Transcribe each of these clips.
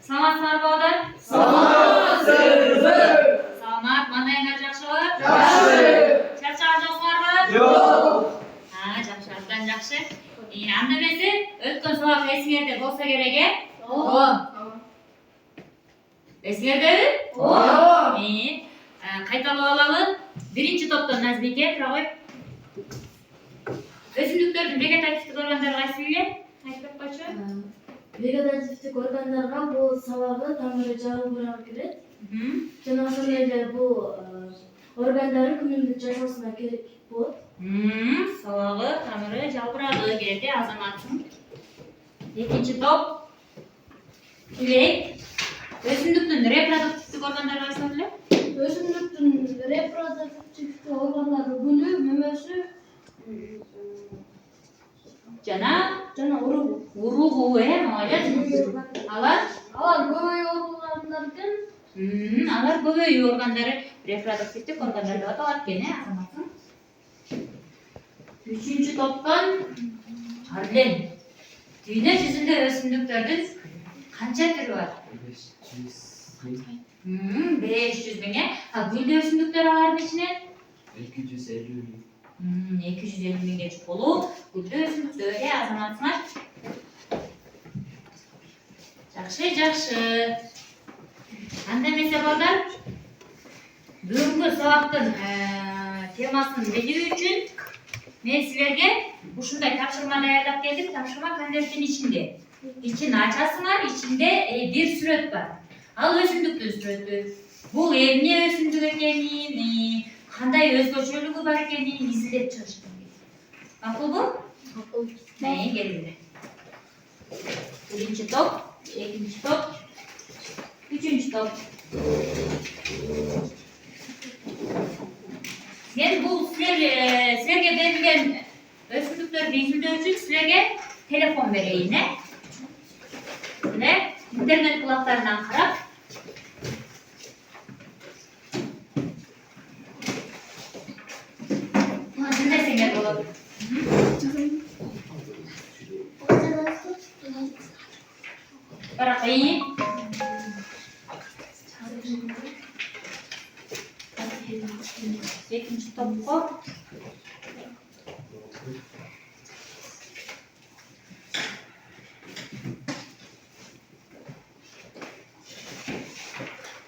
Саламатсыздар балдар? Саламатсызбы. Саламат, маңдайыңар жакшыбы? Жакшы. Чарчаган жоксуңарбы? Жок. Жакшы, абдан жакшы. Анда эмесе, өткөн сабак эсиңерде болсо керек, э? Ооба. Эсиңердеби? Ооба. Кайталап алалы. Биринчи топтон Назбике, тура кой. Өсүмдүктөрдүн вегетативдик органдары кайсы эле? Айтып койчу. Вегетативдик органдарга бул сабагы, тамыры, жабыркагы кирет. Жана ошол эле бул органдары күнүмдүк жашоосуна керек болот. Сабагы, тамыры, жабыркагы кирет, азаматтын. Экинчи топ. Тилек. Өсүмдүктүн репродуктивдик органдары кайсы эле? Өсүмдүктүн репродуктивдик органдары гүлү, мөмөсү Жана урugу. Уругу, молодец. Алар Көбөйүү органдары экен. Алар көбөйүү органдары, репродуктивдик органдар деп аталат экен, азаматтын. Үчүнчү топтон Арлен. Дүйнө жүзүндө өсүмдүктөрдүн канча түрү бар? 500 миң. Гүлдүү өсүмдүктөр алардын ичинен 250. 250 миңге чукулуу гүлдүү өсүмдүктөр, азаматсыңар. Жакшы. Анда эмесе балдар, бүгүнкү сабактын темасын билүү үчүн мен силерге ушундай тапшырма даярдап келдим. Тапшырма конверттин ичинде. Ичин ачасыңар, ичинде бир сүрөт бар. Ал өсүмдүктүн сүрөтү. Бул эмне өсүмдүк экенин, кандай өзгөчөлүгү бар экенин изилдеп чыгыш керек. Макулбу? Макул. Келиңер. Биринчи топ, экинчи топ, үчүнчү топ. Мен бул силерге берилген өсүмдүктөрдү изилдөө үчүн силерге телефон берейин, интернет булактарынан карап dinlesеңер болот. Бірақ екінші топқа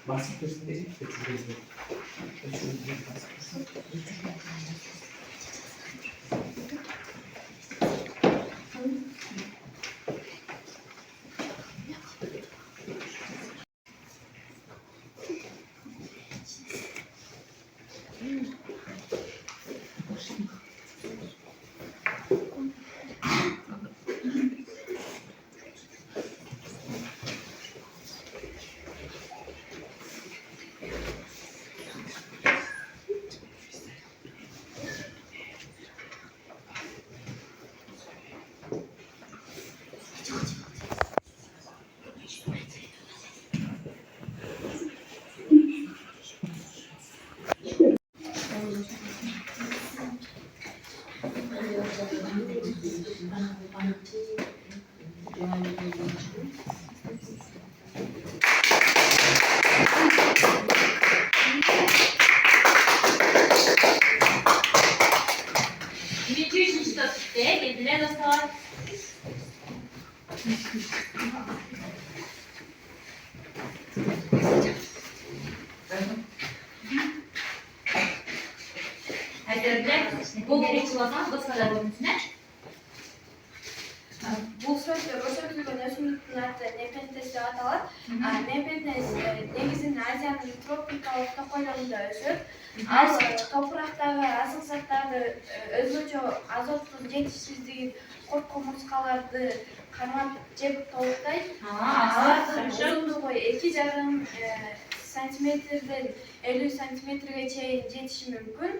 Басып көрсетейін. Üçüncü top bitti. Geldiler dostlar. Bu gerekçi bakan dostlar bölümüne. Бул сүрөттөр көрсөтүлгөн өсүмдүктүн аты непентес деп аталат. Непентес негизинен Азиянын тропикалык токойлорунда өсөт. Ал топурактагы азык заттарды өзгөчө азоттун жетишсиздигин, корт кумурскаларды кармап жеп толуктайт. Алардын узундугу 2,5 сантиметрден 50 сантиметрге чейин жетиши мүмкүн.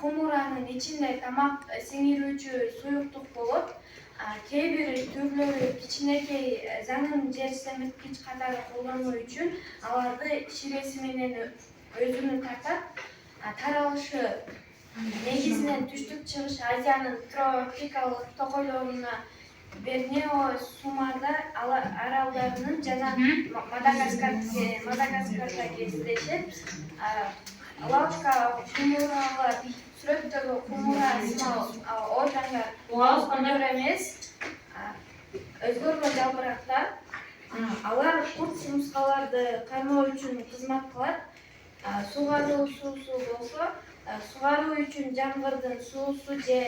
Кумуранын ичинде тамак сиңирүүчү суюктук болот. Кээ бир түрлөрү кичинекей заңын жер семирткич катары колдонуу үчүн аларды ширеси менен өзүнө тартат. Таралышы негизинен түштүк чыгыш Азиянын тропикалык токойлоруна Borнео, Суматра аралдарынын жана Мадагаскарда кездешет. Лаушка кумуралар, сүрөттөгү кумура сымал органдар өзгөргөн эмес, өзгөргөн жалбырактар. Алар курт жумушкаларды кармоо үчүн кызмат кылат. Сугаруу суусу болсо, сугаруу үчүн жамгырдын суусу же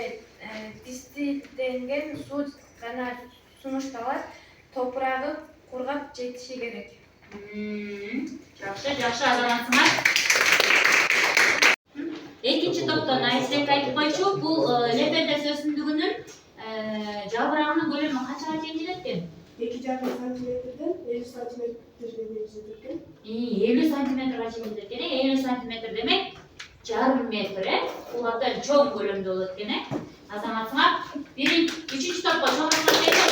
дистилденген суу гана сунушталат. Топурагы кургап жетиши керек. Жакшы азаматсыңар. Экинчи топтон Айсек айтып койчу, бул лепендес өсүмдүгүнүн жалбырагынын көлөмү канчага чейин жетет экен? 2,5 сантиметрден 50 сантиметрге чейин жетет экен. 50 сантиметрге чейин жетет экен. 50 сантиметр демек жарым метр, бул абдан чоң көлөмдө болот экен. Азаматсыңар, үчүнчү топко чоңоңор келет.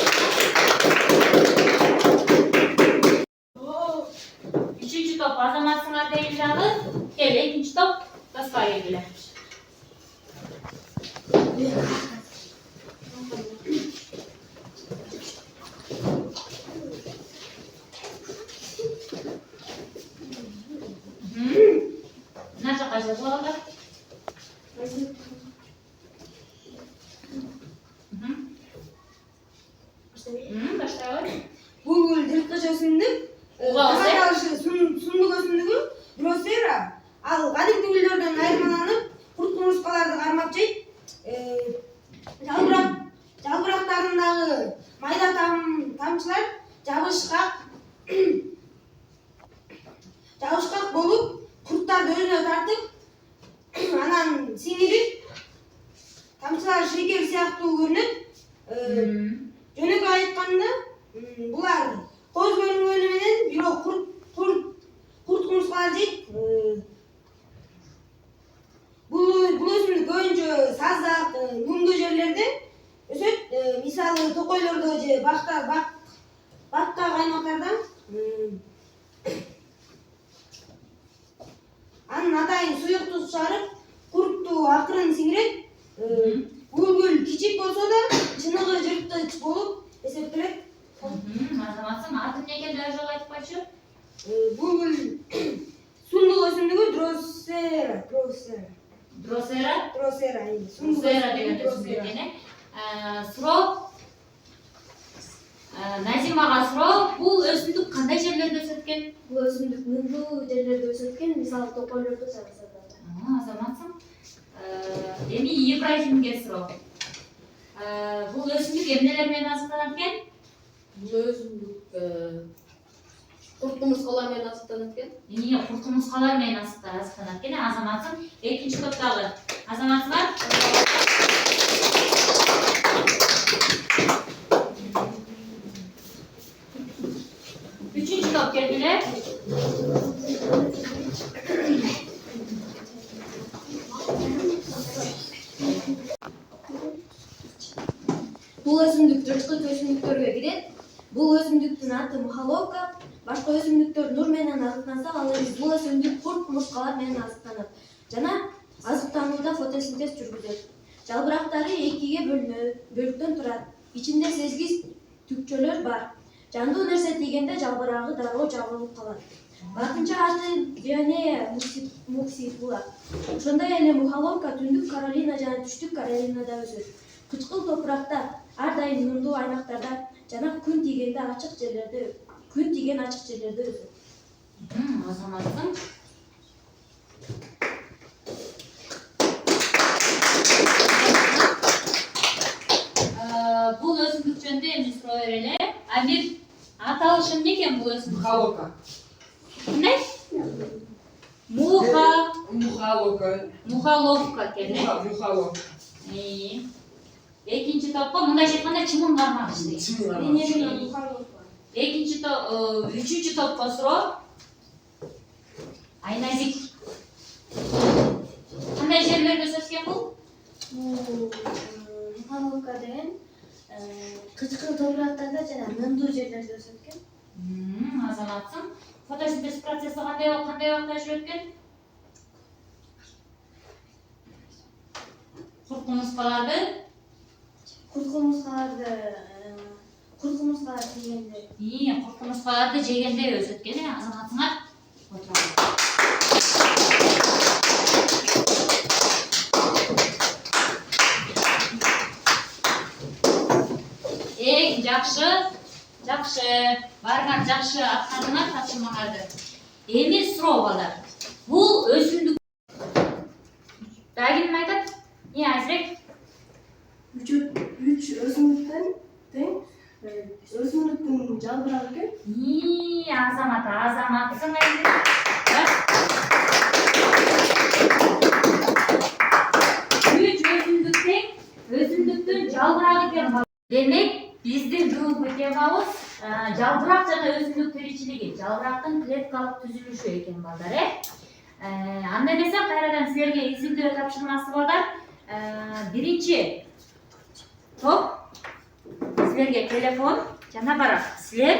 Üçüncü top azamatsınlar değil dağı. Gel ikinci top taska ilgili. Nasıl kaçacak olacak? Başlayalım. Бул жырткыч өсүмдүк сундук өсүмдүгү Дросера. Ал кадимки гүлдөрдөн айырмаланып, курт кумурскаларды кармап жейт. Жалбырактарындагы майда тамчылар жабышкак болуп, курттарды өзүнө тартып, анан сиңирип, тамчылар шекер сыяктуу көрүнөт. Жөнөкөй айтканда, булар коз көрүнгөнү менен бирок курт кумурскалар жейт. Бул өсүмдүк көбүнчө саздак, нумдуу жерлерде өсөт. Мисалы токойлордо же бакка аймактарда. Анын атайын суюк туз чыгарып, куртту акырын сиңирет. Бул гүл кичик болсо да, чыныгы жырткыч болуп эсептелет. Azamatsın, atın ne geldi öyle ayıp başı? Бул гүл сундук өсүмдүгү Дросера. Drosera деген өсүмдүк экен. Суроо, Назимага суроо, бул өсүмдүк кандай жерлерде өсөт экен? Бул өсүмдүк нымдуу жерлерде өсөт экен, мисалы токойлордо чагысат. Азаматсың. Эми Ибрахимге суроо. Бул өсүмдүк эмнелер менен азыктанат экен? Бул өсүмдүк курт кумурскалар менен азыктанат экен. Курт кумурскалар менен азыктанат экен. Азаматсың. Экинчи топтогу азаматсыңар. Üçüncü top geldiler. Бул өсүмдүк жырткыч өсүмдүктөргө кирет. Бул өсүмдүктүн аты мухоловка. Башка өсүмдүктөр нур менен азыктанса, ал эми бул өсүмдүк курт кумурскалар менен азыктанат жана азыктанууда фотосинтез жүргүзөт. Жалбырактары экиге бөлүктөн турат. Ичинде сезгич түкчөлөр бар. Жандуу нерсе тийгенде жалбырагы дароо жабылып калат. Латынча аты Дионея муксифула. Ошондой эле мухоловка түндүк Каролина жана түштүк Каролинада өсөт. Кычкыл топуракта, ар дайым нурдуу аймактарда жана күн тийген ачык жерлерде өсөт. Азаматсың. Бул өсүмдүк жөнүндө эми суроо берели. Амир, аталышы эмне экен бул өсүмдүк? Мухалока. Кандай? Мухоловка экен. Мухалока. Экинчи топко мындайча айтканда чымын кармак иштейт. Үчүнчү топко суроо. Айназик. Кандай жерлерде өсөт экен бул? Мухоловка деген кычкыл топурактарда жана нымдуу жерлерде өсөт экен. Азаматсың. Фотосинтез процесси кандай убакта жүрөт экен? Курт кумурскаларды куркумушкалар дегенде. Куркумушкаларды жегенде өсөт экен, азаматыңар отуралы. Жакшы. Барыңар жакшы аткандыңар тапшырмаңарды. Эми суроо балдар. Бул өсүмдүк. Дагы ким айтат? Азирет. 3 өсүмдүктөн тең өсүмдүктүн жалбырагы экен. Азаматсың айзирет. Өсүмдүктүн жалбырагы экен. Демек, биздин бүгүнкү темабыз жалбырак жана өсүмдүк тиричилиги, жалбырактын клеткалык түзүлүшү экен балдар, Анда эмесе кайрадан силерге изилдөө тапшырмасы балдар. Биринчи топ силерге телефон жана барак. Силер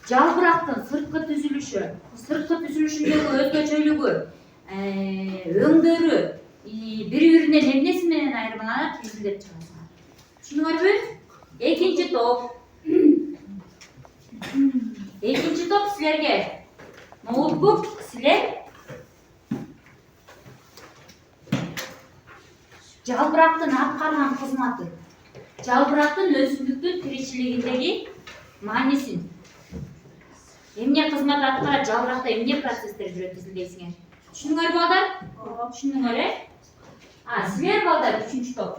жалбырактын сырткы түзүлүшүндөгү өзгөчөлүгү, өңдөрү бири-биринен эмнеси менен айырмаланат изилдеп чыгасыңар. Түшүндүңөрбү? Экинчи топ силерге ноутбук, силер жалбырактын аткарган кызматы, жалбырактын өсүмдүктүн тиричилигиндеги маанисин, эмне кызмат аткарат, жалбыракта эмне процесстер жүрөт изилдейсиңер. Түшүндүңөрбү балдар? Түшүндүңөр, Силер балдар 3-чү топ.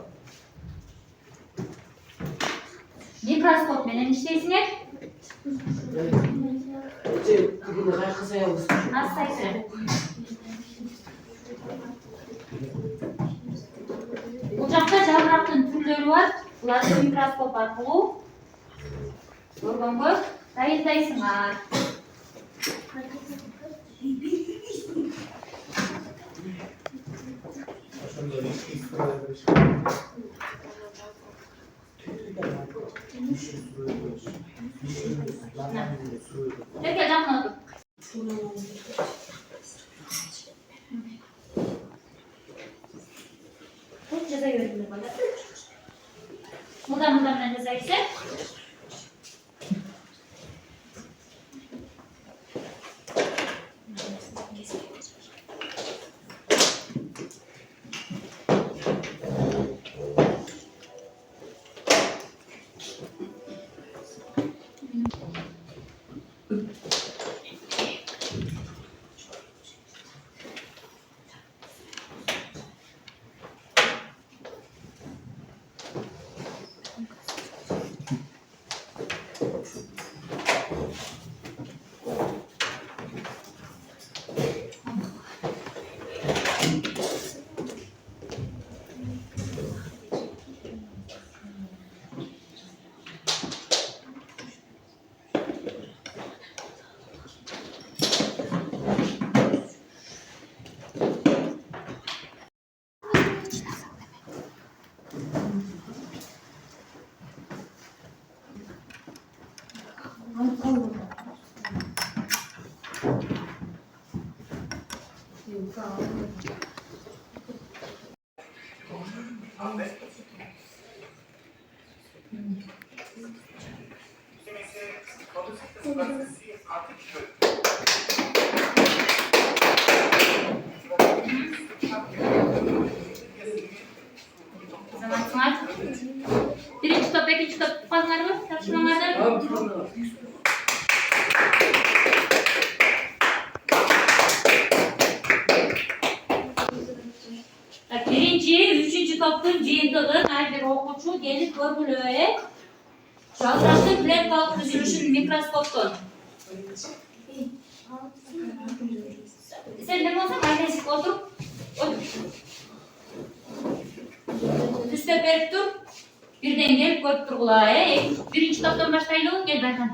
Микроскоп менен иштейсиңер. Бул жакта жалбырактын түрлөрү бар. Буларды микроскоп аркылуу көргөнгө дайындайсыңар. Теке жакын отур. Жаза бердим балдар. Мындан менен жазайсың. Birinci top, ikinci top puanları mı? Tartışmalarda. Birinci, üçüncü topun cihindығы her bir okuçu gelip görgülöye жалбырактын клеткалык түзүлүшүн микроскоптон. Sen ne болсаң, айнесик отуруп, түстөп берип тур, бирден келип көрүп тургула. Биринчи топтон баштайлы, кел Байкан.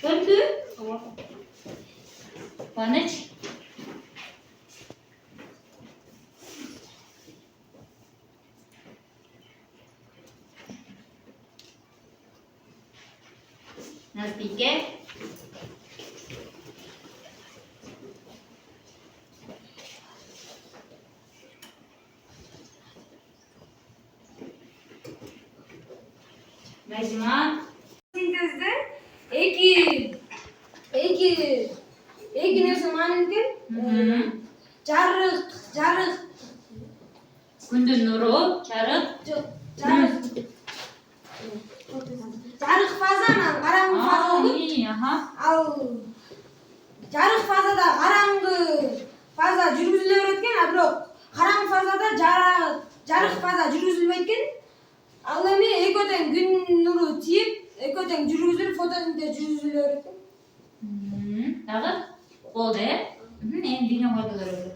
Döndü. Paneç. Nazbike. Nazima. Sintezde iki narsa ma'lumken жарык Күндүн нуру, чарык. жарык фаза анан караңгы фаза болот. Ал жарык фазада караңгы фаза жүргүзүлө берет экен, а бирок караңгы фазада жарык фаза жүргүзүлбөйт экен. Ал эми экөө тең күн нуру тиіп, экөө тең жүргүзүлүп, фотосинтез жүргүзүлө берет экен. Дагы болду, эми бине койдулар өзү.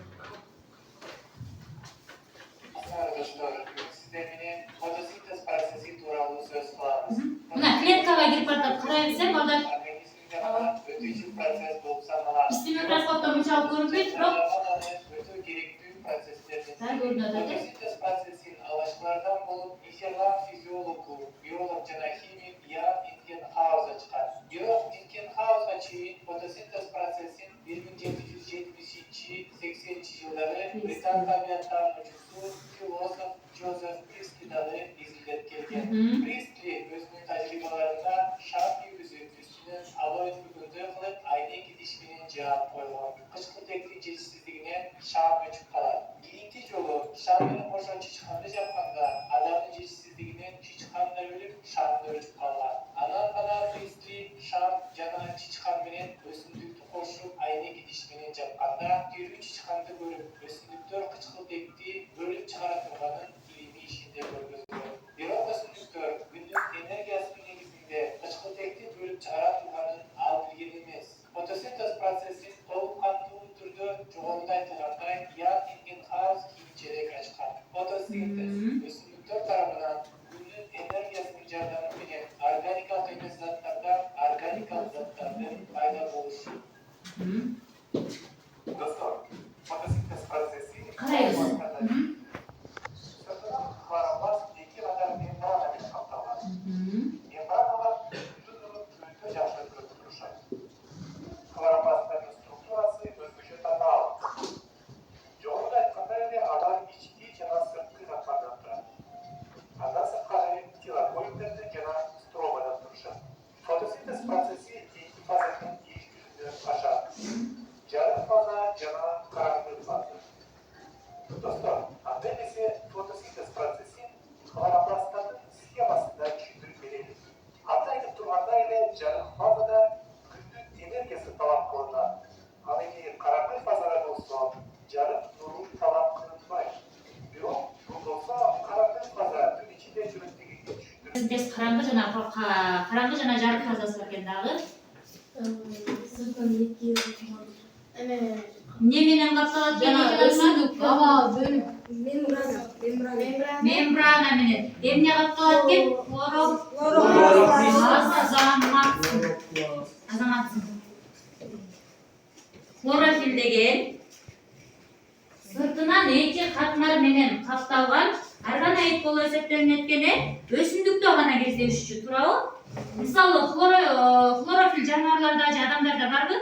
Arkadaşlar, sizlerle fotosintez prosesi turamlı söz kılavuz. Мына клеткага кирип баратат, карай берсем, алда Organizmde kalan ötücü proses bulup sanılan. бизди микроскопто мынчалык көрүнбөйт, бирок Ötü gerekli proseslerden. да көрүнүп атат. Fotosintez prosesin alışlardan bulup işerler fizyologu, biyolog jana химик ya Eichenhauser çıkar. Biyolog Eichenhauser çiğin fotosintez prosesin 1770-80 yılları Britan tabiattanıcısı filozof Joseph Priestley dalı izleyip gelgen. Priestley özünün tecrübelerinde şart yüzü üstüne aloid bugündür kılıp aynı gidişmenin cevap koyuyor. Kışkı tekli celsizliğine şam öçüp kalar. Giyinti yolu şamının boşa çıçkanlı yapmanda adamın celsizliğinin çıçkanlı ölüp şamda öçüp kallar. Anan bana Priestley şam cana çıçkanının ösündüktü koşup aynı gidişmenin yapkanda geri çıçkandı görüp ösündüktör kışkı tekli bölüp çıkaratırmanın ilmi işinde görgüzülür. Biyolog ösündüktör günlük enerjisinin negizinde kışkı tekli bölüp çıkaratırmanın al bilgenimiz. Fotosintez prosesi толук кандуу түрдө жогоруда айтылгандай Ян Эйхенхаус кийинчерээк ачкан. Фотосинтез өсүмдүктөр тарабынан күндүн энергиясынын жардамы менен органикалык эмес заттардан органикалык заттардын пайда болушу. Достор, фотосинтез процесси Карайбыз. хлоропласт эки катар мембрана менен капталган. Мембраналар бүтүн өтө жакшы көрүнүп турушат. Хлоропласттардын структурасы өзгөчө татаал. Жогоруда айткандай эле алар ички жана сырткы катмардан турат. Андан сырткары телопоидтерде жана стромадан турушат. Фотосинтез процесси эки фазадан иш жүзүнөн ашат. Жарык фаза жана караңгы фаза. Достор, анда эмесе фотосинтез процессин хлоропласттардын схемасында түшүндүрүп берели. Анда айтып тургандай эле жарык фазада күндүн энергиясы талап кылынат. Ал эми караңгы фазада болсо жарык нуру талап кылынбайт. Бирок бул болсо караңгы фаза түн ичинде жүрөт дегенди түшүндүрүп. Синтез караңгы жана жарык фазасы бар экен дагы. Эмне менен капталат Жана өсүмдүк аба бөлүп мембрана менен. Эмне капталат экен? Азаматсың. Хлорофилл деген сыртынан эки катмар менен капталган органоид болуп эсептелинет экен, өсүмдүктө гана кездешчү, туурабы? Мисалы хлорофилл жаныбарларда же адамдарда барбы?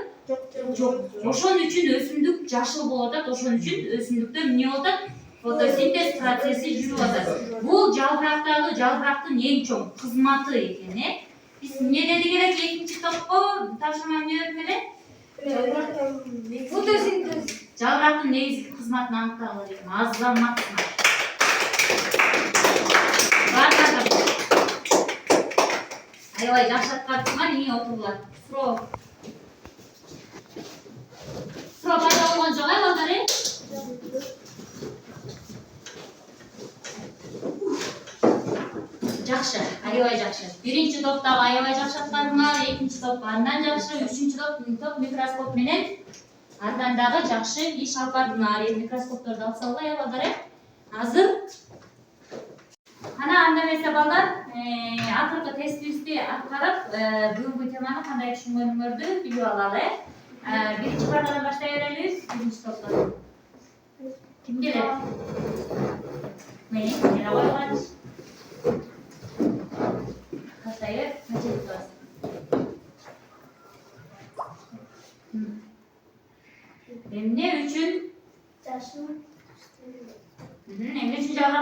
Жок. Ошон үчүн өсүмдүк жашыл болуп атат, ошон үчүн өсүмдүктө эмне болуп атат? Фотосинтез процесси жүрүп атат. Бул жалбырактын эң чоң кызматы экен, Биз эмне дедик эле экинчи топко тапшырма эмне бердим эле? Фотосинтез. Жалбырактын негизги кызматын аныктагыла дедим. Азамат кызмат. Бардыгы. Аябай жакшы аткардыңар, эң отурлар. Суро пайда болгон жок, балдар, Жакшы, аябай жакшы. Биринчи топтагы аябай жакшы аткардыңар, экинчи топ андан жакшы, үчүнчү топ микроскоп менен андан дагы жакшы иш алып бардыңар. Микроскопторду алып салгыла, балдар, Азыр анда эмесе балдар, акыркы тестибизди аткарып, бүгүнкү теманы кандай түшүнгөнүңөрдү билип алалы. Биринчи партадан баштай берелиз, биринчи топтон. Ким келет? Мен койгон. Кастайбек, мачет турасың.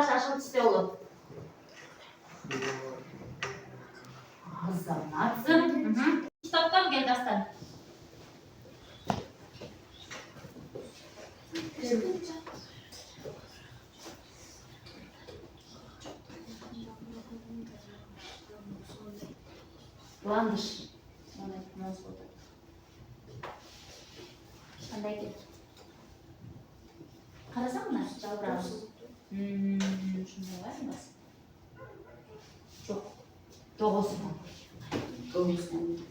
жашыл түсте болот. Азаматсың. Топтон кел Дастан. Ландыш. Қандай екен? Қарасаң мына жалбырағы. Шындай бар ма? Жоқ. 9.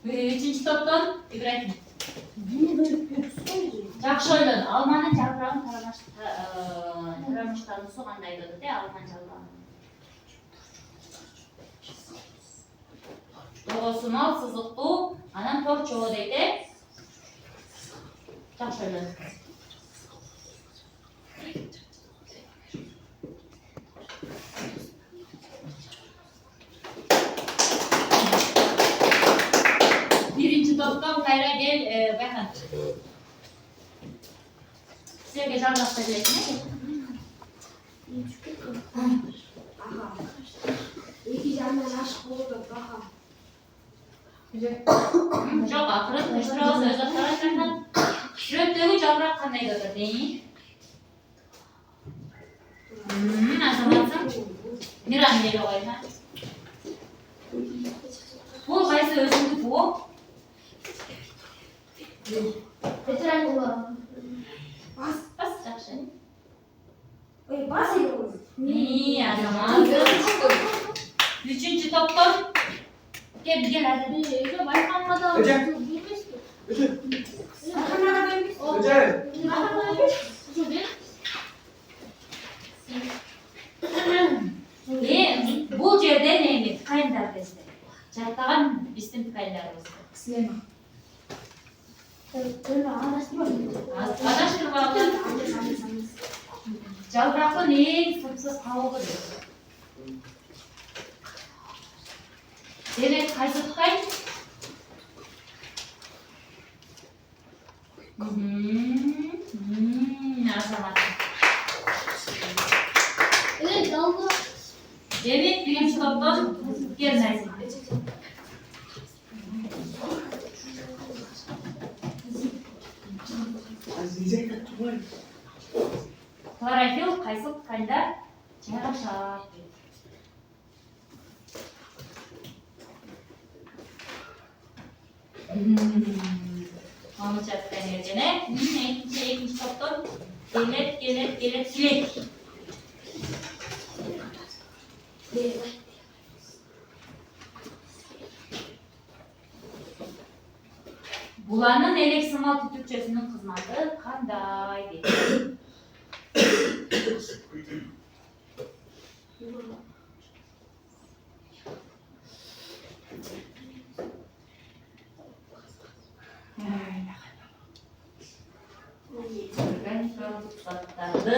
Үшінші топтан Ибрахим. Жақсы ойлан. Алманың жалбырағын тарамыштарын соғандай деді де алманың жалбырағын. 9 мал сызықты, анан тор чоғы дейді. Жақсы ойлан. Birinci toптан қайра кел Байхан. Сіздерге жарлақта білесің, Аха. Эки жандан ашык болду, аха. жоқ, ақыры тыштырауыз өз ақтара жақан. Жүректегі жабырақ қандай деді, дейін? Азаматсың? Миран елі қойма. Бұл қайсы өзіңді бұ? Ветеран була. Бас, Жақшы. ой, бас еді ол. Азаматсың. Үшінші топтан. Кел, әді. Байқамға да Өте. Саханаға да емес. Бұл жерде нейме? Қайындар бізді. Жаттаған біздің қайындарымыз. Адаштырып алған. Жалбырақтың ең сұрпсыз қауығы деп. Демек қайсы тұқай? Азамат. Демек бірінші топтан келмәйсің. Хлорофилл қайсы тұқайда жарашап. Мамы жатқан ергені. Екінші топтан келет, сілек. Бұланын элексимал түтікчесінің қызматы қандай дейді? Органикалық заттарды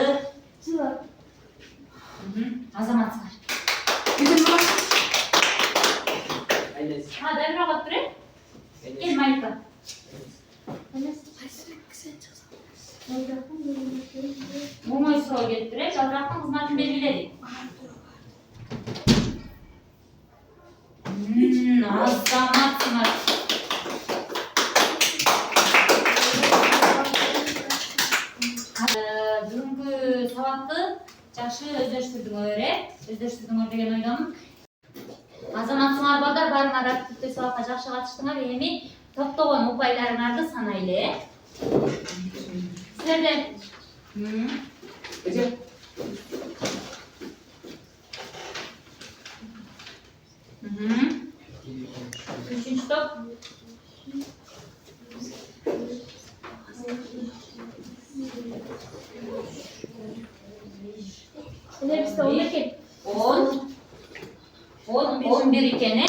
азаматсыңар. Дайырақ от тұр, кел Малика. Оңой сұрау келіп тұр, жалбырақтың қызматын белгіледі. Азаматсыңар. Бүгінгі сабақты жақшы өздөштірдіңөр деген ойдамын. Азаматсыңар балдар барыңар активті сабаққа жақшы қатыштыңар, эми топтогон упайларыңарды санайлы. Сіздерде үшінші топ. Bizde 10 10 11 ekeni.